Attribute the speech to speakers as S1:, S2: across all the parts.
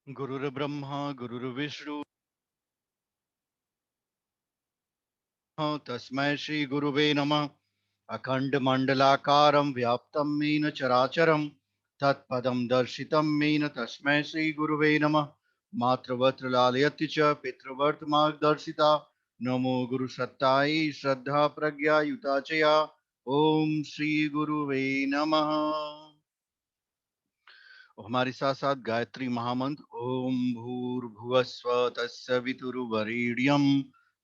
S1: गुरुर्ब्रह्मा गुरुर्विष्णु तस्मै श्री गुरुवे नमः। अखंड मंडलाकारं व्याप्तं येन चराचरं तत्पदं दर्शितं येन तस्मै श्री गुरुवे नमः। मातृवत्र लालयति च पितृवर्त मार्गदर्शिता नमो गुरुसत्तायै श्रद्धा प्रज्ञा युता च या। ओम श्री गुरुवे नमः। और हमारे साथ साथ गायत्री महामंत्र ओम भूर्भुवस्व तस्य वितुर्वरेण्यं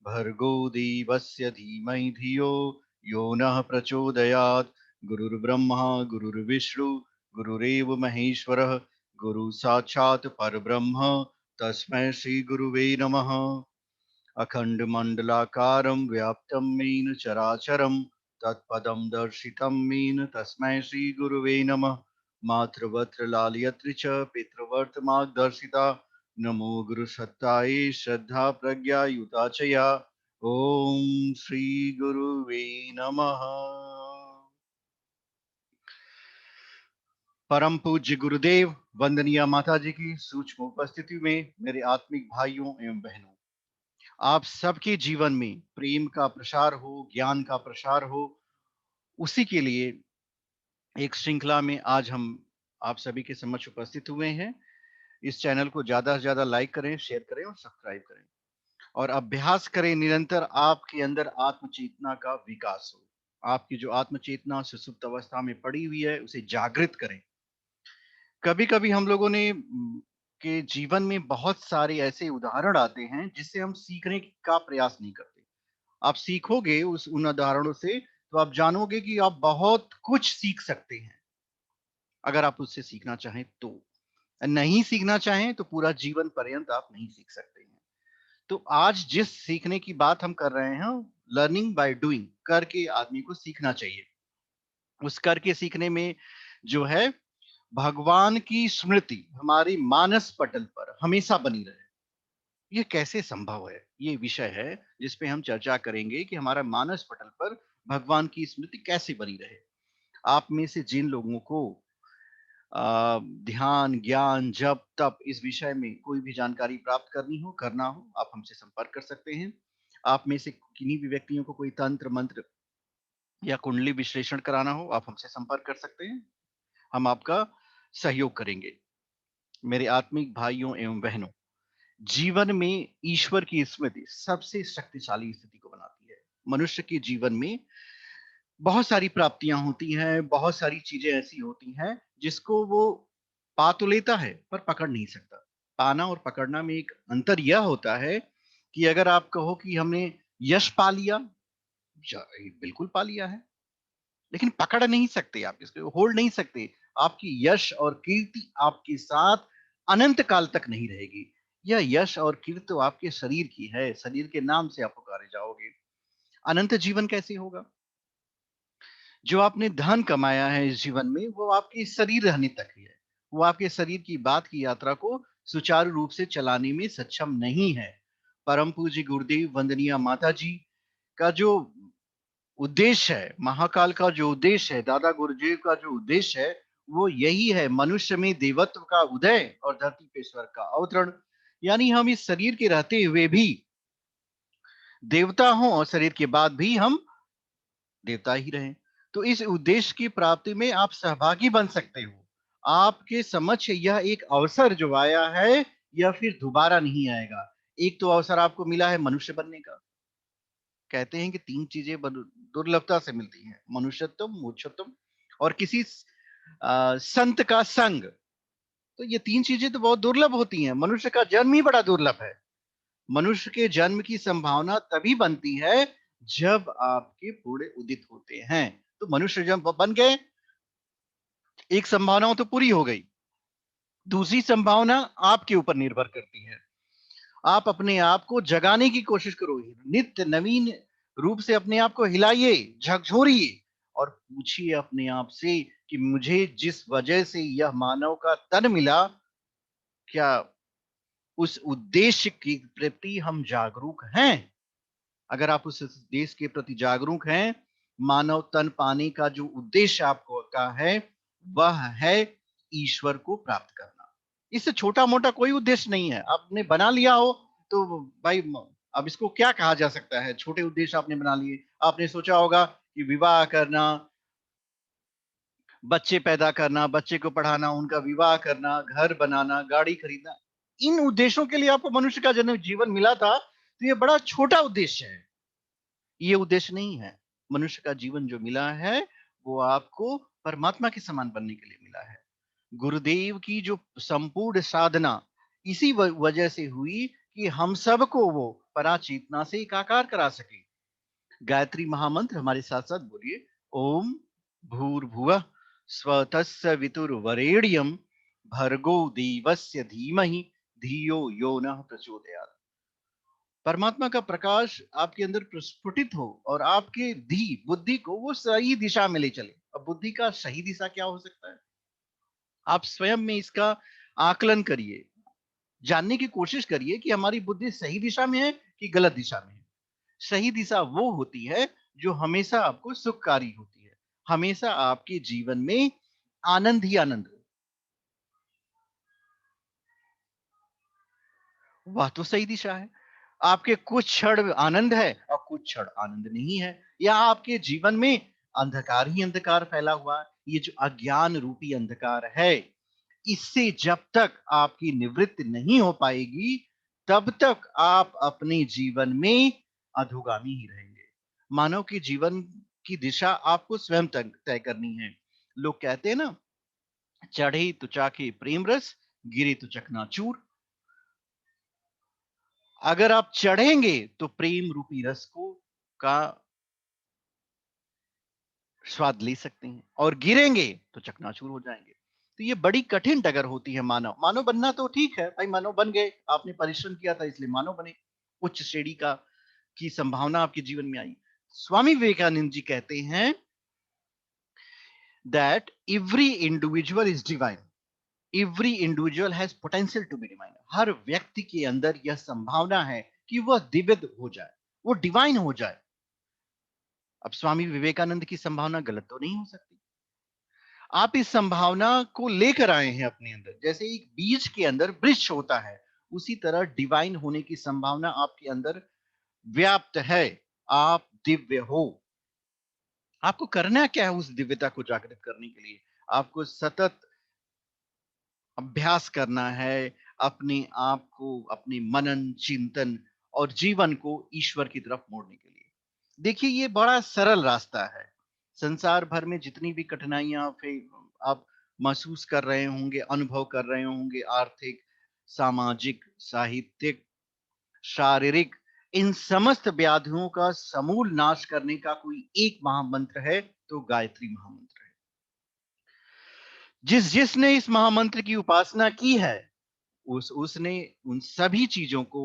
S1: भर्गो देवस्य धीमहि धियो यो नः प्रचोदयात्। गुरुर्ब्रह्मा गुरुर्विष्णु गुरुरेव महेश्वरः गुरु साक्षात् परब्रह्म तस्मै श्री गुरुवे नमः। अखंड मंडलाकारं व्याप्तं येन चराचरं तत्पदं दर्शितं येन तस्मै श्री गुरुवे नमः। मातृवत्र लालयत्र च पितृवर्त मार्गदर्शिता नमो गुरुसत्तायै श्रद्धा प्रज्ञा युता च या। ओम श्री गुरुवे नमः। परम पूज्य गुरुदेव वंदनीय माता जी की सूक्ष्म उपस्थिति में मेरे आत्मिक भाइयों एवं बहनों, आप सबके जीवन में प्रेम का प्रसार हो, ज्ञान का प्रसार हो, उसी के लिए एक श्रृंखला में आज हम आप सभी के समक्ष उपस्थित हुए हैं। इस चैनल को ज्यादा से ज्यादा लाइक करें, शेयर करें और सब्सक्राइब करें और अभ्यास करें निरंतर आपके अंदर आत्मचेतना का विकास हो। आपकी जो आत्मचेतना सुसुप्त अवस्था में पड़ी हुई है उसे जागृत करें। कभी कभी हम लोगों ने के जीवन में बहुत सारे ऐसे उदाहरण आते हैं जिससे हम सीखने का प्रयास नहीं करते। आप सीखोगे उन उदाहरणों से तो आप जानोगे कि आप बहुत कुछ सीख सकते हैं अगर आप उससे सीखना चाहें तो। नहीं सीखना चाहें तो पूरा जीवन पर्यंत आप नहीं सीख सकते हैं। तो आज जिस सीखने की बात हम कर रहे हैं, लर्निंग बाय डूइंग, करके आदमी को सीखना चाहिए। उस करके सीखने में जो है भगवान की स्मृति हमारी मानस पटल पर हमेशा बनी रहे, ये कैसे संभव है, ये विषय है जिस पे हम चर्चा करेंगे कि हमारा मानस पटल पर भगवान की स्मृति कैसे बनी रहे। आप में से जिन लोगों को ध्यान ज्ञान जप तप इस विषय में कोई भी जानकारी प्राप्त करनी हो, करना हो, आप हमसे संपर्क कर सकते हैं। आप में से किन्हीं भी व्यक्तियों को कोई तंत्र मंत्र या कुंडली विश्लेषण कराना हो, आप हमसे संपर्क कर सकते हैं। हम आपका सहयोग करेंगे। मेरे आत्मिक भाइयों एवं बहनों, जीवन में ईश्वर की स्मृति सबसे शक्तिशाली स्थिति को बनाती है। मनुष्य के जीवन में बहुत सारी प्राप्तियां होती हैं, बहुत सारी चीजें ऐसी होती हैं जिसको वो पा तो लेता है पर पकड़ नहीं सकता। पाना और पकड़ना में एक अंतर यह होता है कि अगर आप कहो कि हमने यश पा लिया, बिल्कुल पा लिया है, लेकिन पकड़ नहीं सकते, आप इसको होल्ड नहीं सकते। आपकी यश और कीर्ति आपके साथ अनंत काल तक नहीं रहेगी। यह यश और कीर्ति तो आपके शरीर की है, शरीर के नाम से आप पुकारे जाओगे। अनंत जीवन कैसे होगा? जो आपने धन कमाया है इस जीवन में वो आपके शरीर रहने तक ही है। वो आपके शरीर की बात की यात्रा को सुचारू रूप से चलाने में सक्षम नहीं है। परम पूज्य गुरुदेव वंदनीय माता जी का जो उद्देश्य है, महाकाल का जो उद्देश्य है, दादा गुरुदेव का जो उद्देश्य है, वो यही है, मनुष्य में देवत्व का उदय और धरती पे ईश्वर का अवतरण। यानी हम इस शरीर के रहते हुए भी देवता हों और शरीर के बाद भी हम देवता ही रहें। तो इस उद्देश्य की प्राप्ति में आप सहभागी बन सकते हो। आपके समक्ष यह एक अवसर जो आया है यह फिर दोबारा नहीं आएगा। एक तो अवसर आपको मिला है मनुष्य बनने का। कहते हैं कि तीन चीजें दुर्लभता से मिलती हैं, मनुष्यत्व, मोक्षत्व और किसी संत का संग। तो ये तीन चीजें तो बहुत दुर्लभ होती हैं। मनुष्य का जन्म ही बड़ा दुर्लभ है। मनुष्य के जन्म की संभावना तभी बनती है जब आपके पूरे उदित होते हैं। तो मनुष्य जब बन गए, एक संभावना तो पूरी हो गई, दूसरी संभावना आपके ऊपर निर्भर करती है। आप अपने आप को जगाने की कोशिश करो, नित्य नवीन रूप से अपने आप को हिलाइए, झकझोरिए और पूछिए अपने आप से कि मुझे जिस वजह से यह मानव का तन मिला, क्या उस उद्देश्य के प्रति हम जागरूक हैं? अगर आप उस देश के प्रति जागरूक हैं, मानव तन पाने का जो उद्देश्य आपको का है वह है ईश्वर को प्राप्त करना। इससे छोटा मोटा कोई उद्देश्य नहीं है। आपने बना लिया हो तो भाई अब इसको क्या कहा जा सकता है? छोटे उद्देश्य आपने बना लिए। आपने सोचा होगा कि विवाह करना, बच्चे पैदा करना, बच्चे को पढ़ाना, उनका विवाह करना, घर बनाना, गाड़ी खरीदना, इन उद्देश्यों के लिए आपको मनुष्य का जन्म जीवन मिला था, तो ये बड़ा छोटा उद्देश्य है। ये उद्देश्य नहीं है। मनुष्य का जीवन जो मिला है वो आपको परमात्मा के समान बनने के लिए मिला है। गुरुदेव की जो संपूर्ण साधना इसी वजह से हुई कि हम सबको वो पराचेतना से एकाकार करा सके। गायत्री महामंत्र हमारे साथ साथ बोलिए। ओम भूर्भुवः स्वतस्य वितुर्वरेण्यं भर्गो देवस्य धीमहि धियो यो नः प्रचोदयात्। परमात्मा का प्रकाश आपके अंदर प्रस्फुटित हो और आपके बुद्धि को वो सही दिशा में ले चले। अब बुद्धि का सही दिशा क्या हो सकता है? आप स्वयं में इसका आकलन करिए, जानने की कोशिश करिए कि हमारी बुद्धि सही दिशा में है कि गलत दिशा में है। सही दिशा वो होती है जो हमेशा आपको सुखकारी होती है, हमेशा आपके जीवन में आनंद ही आनंद हो। वह तो सही दिशा है। आपके कुछ क्षण आनंद है और कुछ क्षण आनंद नहीं है, या आपके जीवन में अंधकार ही अंधकार फैला हुआ है। ये जो अज्ञान रूपी अंधकार है, इससे जब तक आपकी निवृत्ति नहीं हो पाएगी, तब तक आप अपने जीवन में अधोगामी ही रहेंगे। मानव के जीवन की दिशा आपको स्वयं तय करनी है। लोग कहते हैं ना, चढ़े तो चाखे प्रेम रस, गिरे तो चकनाचूर। अगर आप चढ़ेंगे तो प्रेम रूपी रस को का स्वाद ले सकते हैं, और गिरेंगे तो चकनाचूर हो जाएंगे। तो ये बड़ी कठिन डगर होती है। मानव मानव बनना तो ठीक है भाई, मानव बन गए, आपने परिश्रम किया था इसलिए मानव बने, उच्च श्रेणी का की संभावना आपके जीवन में आई। स्वामी विवेकानंद जी कहते हैं that every individual is divine, every individual has potential to be divine. हर व्यक्ति के अंदर यह संभावना है कि वह दिव्य हो जाए, वो डिवाइन हो जाए। अब स्वामी विवेकानंद की संभावना गलत तो नहीं हो सकती। आप इस संभावना को लेकर आए हैं अपने अंदर। जैसे एक बीज के अंदर वृक्ष होता है, उसी तरह डिवाइन होने की संभावना आपके अंदर व्याप्त है। आप दिव्य हो। आपको करना क्या है उस दिव्यता को जागृत करने के लिए? आपको सतत अभ्यास करना है, अपने आप को, अपने मनन चिंतन और जीवन को ईश्वर की तरफ मोड़ने के लिए। देखिए, ये बड़ा सरल रास्ता है। संसार भर में जितनी भी कठिनाइयां आप महसूस कर रहे होंगे, अनुभव कर रहे होंगे, आर्थिक, सामाजिक, साहित्यिक, शारीरिक, इन समस्त व्याधियों का समूल नाश करने का कोई एक महामंत्र है तो गायत्री महामंत्र है। जिसने इस महामंत्र की उपासना की है, उसने उन सभी चीजों को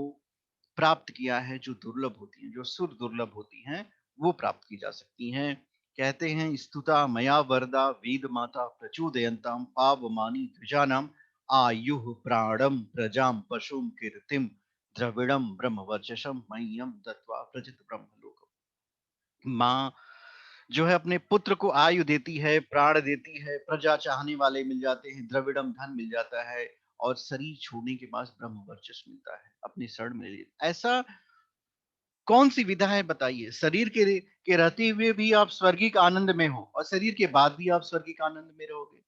S1: प्राप्त किया है जो दुर्लभ होती हैं, जो सुर दुर्लभ होती हैं, वो प्राप्त की जा सकती हैं। कहते हैं, स्तुता मया वरदा वेद माता प्रचोदयंताम पावमानी द्विजानाम आयुः प्राणम प्रजाम पशुम कीर्तिम द्रविड़म ब्रह्म वर्चसम मह्यम दत्वा प्रजित ब्रह्मलोकम। माँ जो है अपने पुत्र को आयु देती है, प्राण देती है, प्रजा चाहने वाले मिल जाते हैं, द्रविड़म धन मिल जाता है, और शरीर छोड़ने के बाद ब्रह्म वर्चस्व मिलता है, अपनी शरण में ले। ऐसा कौन सी विधा है बताइए? शरीर के रहते हुए भी आप स्वर्गिक आनंद में हो और शरीर के बाद भी आप स्वर्गिक आनंद में रहोगे।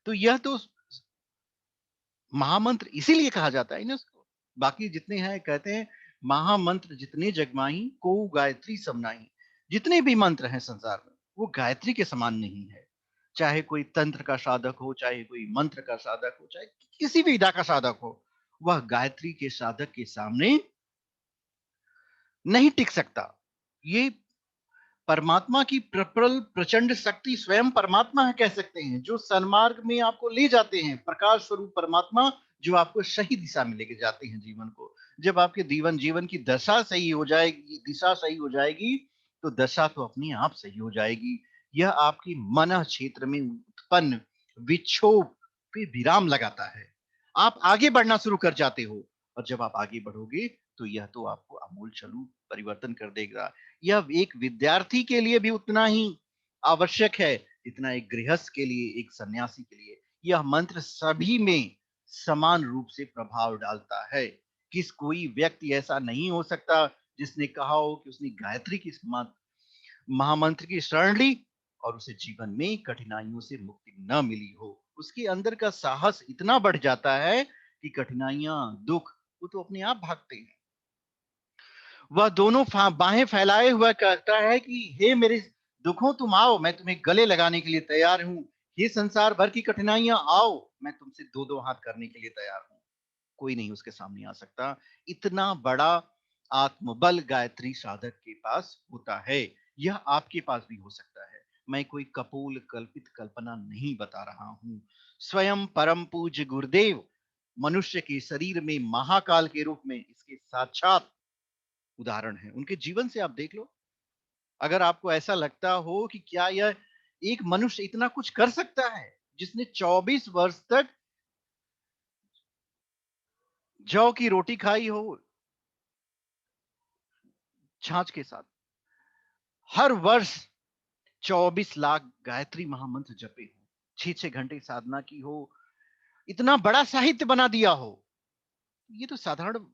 S1: तो यह तो महामंत्र इसीलिए कहा जाता है ना इसको। बाकी जितने हैं कहते हैं, महामंत्र जितने जगमाही को गायत्री समनाही। जितने भी मंत्र हैं संसार में, वो गायत्री के समान नहीं है। चाहे कोई तंत्र का साधक हो, चाहे कोई मंत्र का साधक हो, चाहे किसी भी विधा का साधक हो, वह गायत्री के साधक के सामने नहीं टिक सकता। ये परमात्मा की प्रबल प्रचंड शक्ति, स्वयं परमात्मा है कह सकते हैं, जो सन्मार्ग में आपको ले जाते हैं। प्रकाश स्वरूप परमात्मा जो आपको सही दिशा में लेके जाते हैं जीवन को। जब आपके जीवन की दशा सही हो जाएगी, दिशा सही हो जाएगी, तो दशा तो अपने आप सही हो जाएगी। यह आपकी मन क्षेत्र में उत्पन्न विक्षोभ पे विराम लगाता है। आप आगे बढ़ना शुरू कर जाते हो, और जब आप आगे बढ़ोगे तो यह तो आपको आमूल चलू परिवर्तन कर देगा। यह एक विद्यार्थी के लिए भी उतना ही आवश्यक है जितना एक गृहस्थ के लिए, एक सन्यासी के लिए। यह मंत्र सभी में समान रूप से प्रभाव डालता है। किस कोई व्यक्ति ऐसा नहीं हो सकता जिसने कहा हो कि उसने गायत्री की महामंत्र की शरण ली और उसे जीवन में कठिनाइयों से मुक्ति न मिली हो। उसके अंदर का साहस इतना बढ़ जाता है कि कठिनाइयां, दुख, वो तो अपने आप भागते हैं। वह दोनों बाहें फैलाए हुआ कहता है कि हे मेरे दुखों तुम आओ, मैं तुम्हें गले लगाने के लिए तैयार हूं। ये संसार भर की कठिनाइयां आओ, मैं तुमसे दो दो हाथ करने के लिए तैयार हूं। कोई नहीं उसके सामने आ सकता। इतना बड़ा आत्मबल गायत्री साधक के पास होता है। यह आपके पास भी हो सकता है। मैं कोई कपोल कल्पित कल्पना नहीं बता रहा हूं। स्वयं परम पूज्य गुरुदेव मनुष्य के शरीर में महाकाल के रूप में इसके साक्षात उदाहरण है। उनके जीवन से आप देख लो। अगर आपको ऐसा लगता हो कि क्या यह एक मनुष्य इतना कुछ कर सकता है, जिसने 24 वर्ष तक जौ की रोटी खाई हो छाछ के साथ, हर वर्ष 24 लाख गायत्री महामंत्र जपे हो, 6-6 घंटे साधना की हो, इतना बड़ा साहित्य बना दिया हो, ये तो साधारण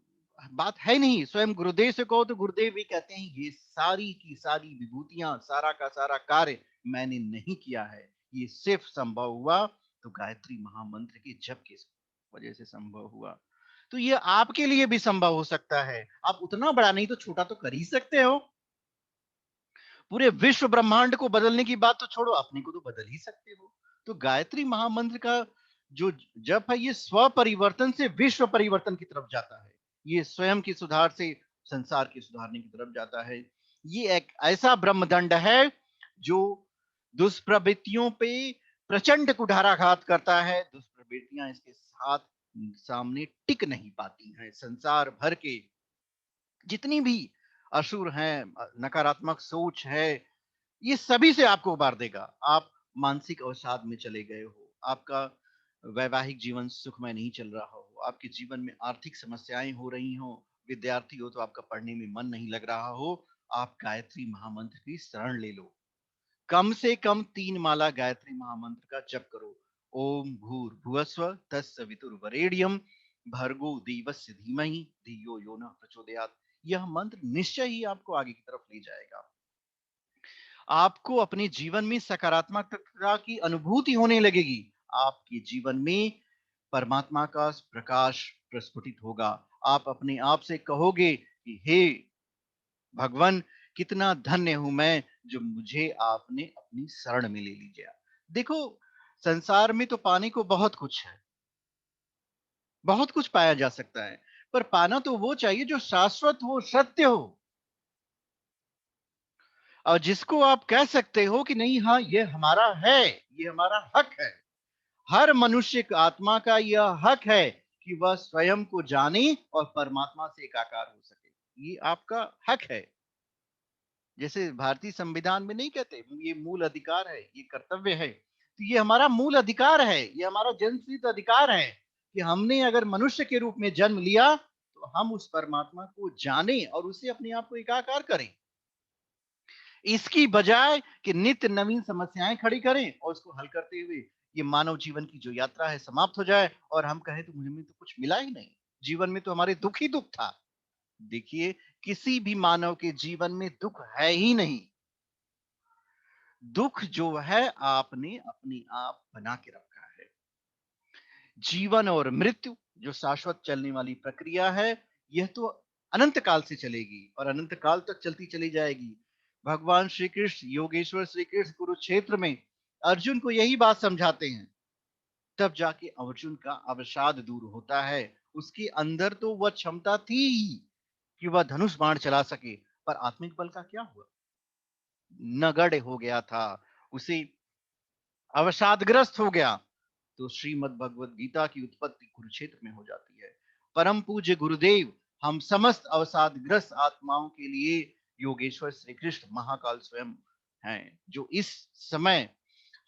S1: बात है नहीं। स्वयं गुरुदेव से कहो तो गुरुदेव भी कहते हैं ये सारी की सारी विभूतियां, सारा का सारा कार्य मैंने नहीं किया है। ये सिर्फ संभव हुआ तो गायत्री महामंत्र के जप की वजह से संभव हुआ। तो ये आपके लिए भी संभव हो सकता है। आप उतना बड़ा नहीं तो छोटा तो कर ही सकते हो। पूरे विश्व ब्रह्मांड को बदलने की बात तो छोड़ो, अपने को तो बदल ही सकते हो। तो गायत्री महामंत्र का जो जप है, ये स्व परिवर्तन से विश्व परिवर्तन की तरफ जाता है। ये स्वयं की सुधार से संसार के सुधारने की तरफ जाता है। ये एक ऐसा ब्रह्मदंड है जो दुष्प्रवृत्तियों पे प्रचंड कुठाराघात करता है। दुष्प्रवृत्तियां इसके साथ सामने टिक नहीं पाती हैं। संसार भर के जितनी भी असुर हैं, नकारात्मक सोच है, ये सभी से आपको उबार देगा। आप मानसिक अवसाद में चले गए हो, आपका वैवाहिक जीवन सुखमय नहीं चल रहा हो, आपके जीवन में आर्थिक समस्याएं हो रही हो, विद्यार्थी हो तो आपका पढ़ने में मन नहीं लग रहा हो, आप गायत्री महामंत्र की शरण ले लो। कम से कम 3 माला गायत्री महामंत्र का जप करो। ओम भूर्भुवस्व तत्सवितुर्वरेण्यम भर्गो देवस्य धीमहि धियो यो न प्रचोदयात्। यह मंत्र निश्चय ही आपको आगे की तरफ ले जाएगा। आपको अपने जीवन में सकारात्मकता की अनुभूति होने लगेगी। आपके जीवन में परमात्मा का प्रकाश प्रस्फुटित होगा। आप अपने आप से कहोगे कि हे भगवान, कितना धन्य हूं मैं जो मुझे आपने अपनी शरण में ले लिया। देखो, संसार में तो पाने को बहुत कुछ है, बहुत कुछ पाया जा सकता है, पर पाना तो वो चाहिए जो शाश्वत हो, सत्य हो, और जिसको आप कह सकते हो कि नहीं, हाँ ये हमारा है, ये हमारा हक है। हर मनुष्य का आत्मा का यह हक है कि वह स्वयं को जाने और परमात्मा से एकाकार हो सके। ये आपका हक है। जैसे भारतीय संविधान में नहीं कहते ये मूल अधिकार है, ये कर्तव्य है, तो ये हमारा मूल अधिकार है, ये हमारा जन्मसिद्ध अधिकार है कि हमने अगर मनुष्य के रूप में जन्म लिया तो हम उस परमात्मा को जाने और उसे अपने आप को एकाकार करें। इसकी बजाय कि नित्य नवीन समस्याएं खड़ी करें और उसको हल करते हुए ये मानव जीवन की जो यात्रा है समाप्त हो जाए और हम कहें तो मुझे में तो कुछ मिला ही नहीं, जीवन में तो हमारे दुख ही दुख था। देखिए, किसी भी मानव के जीवन में दुख है ही नहीं। दुख जो है आपने अपने आप बना के रखा है। जीवन और मृत्यु जो शाश्वत चलने वाली प्रक्रिया है, यह तो अनंत काल से चलेगी और अनंत काल तक चलती चली जाएगी। भगवान श्री कृष्ण, योगेश्वर श्री कृष्ण कुरुक्षेत्र में अर्जुन को यही बात समझाते हैं। तब जाके अर्जुन का अवसाद दूर होता है। उसके अंदर तो वह क्षमता थी ही कि वह धनुष बाण चला सके, पर आत्मिक बल का क्या हुआ? नगण्य हो गया था। उसे अवसादग्रस्त हो गया। तो श्रीमद् भगवत गीता की उत्पत्ति कुरुक्षेत्र में हो जाती है। परम पूज्य गुरुदेव हम समस्त अवसादग्रस्त आत्माओं के लिए योगेश्वर श्री कृष्ण महाकाल स्वयं हैं, जो इस समय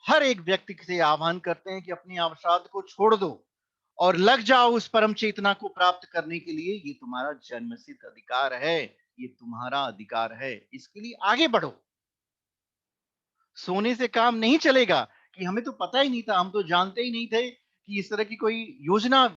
S1: हर एक व्यक्ति से आह्वान करते हैं कि अपनी अवसाद को छोड़ दो और लग जाओ उस परम चेतना को प्राप्त करने के लिए। ये तुम्हारा जन्मसिद्ध अधिकार है, ये तुम्हारा अधिकार है, इसके लिए आगे बढ़ो। सोने से काम नहीं चलेगा कि हमें तो पता ही नहीं था, हम तो जानते ही नहीं थे कि इस तरह की कोई योजना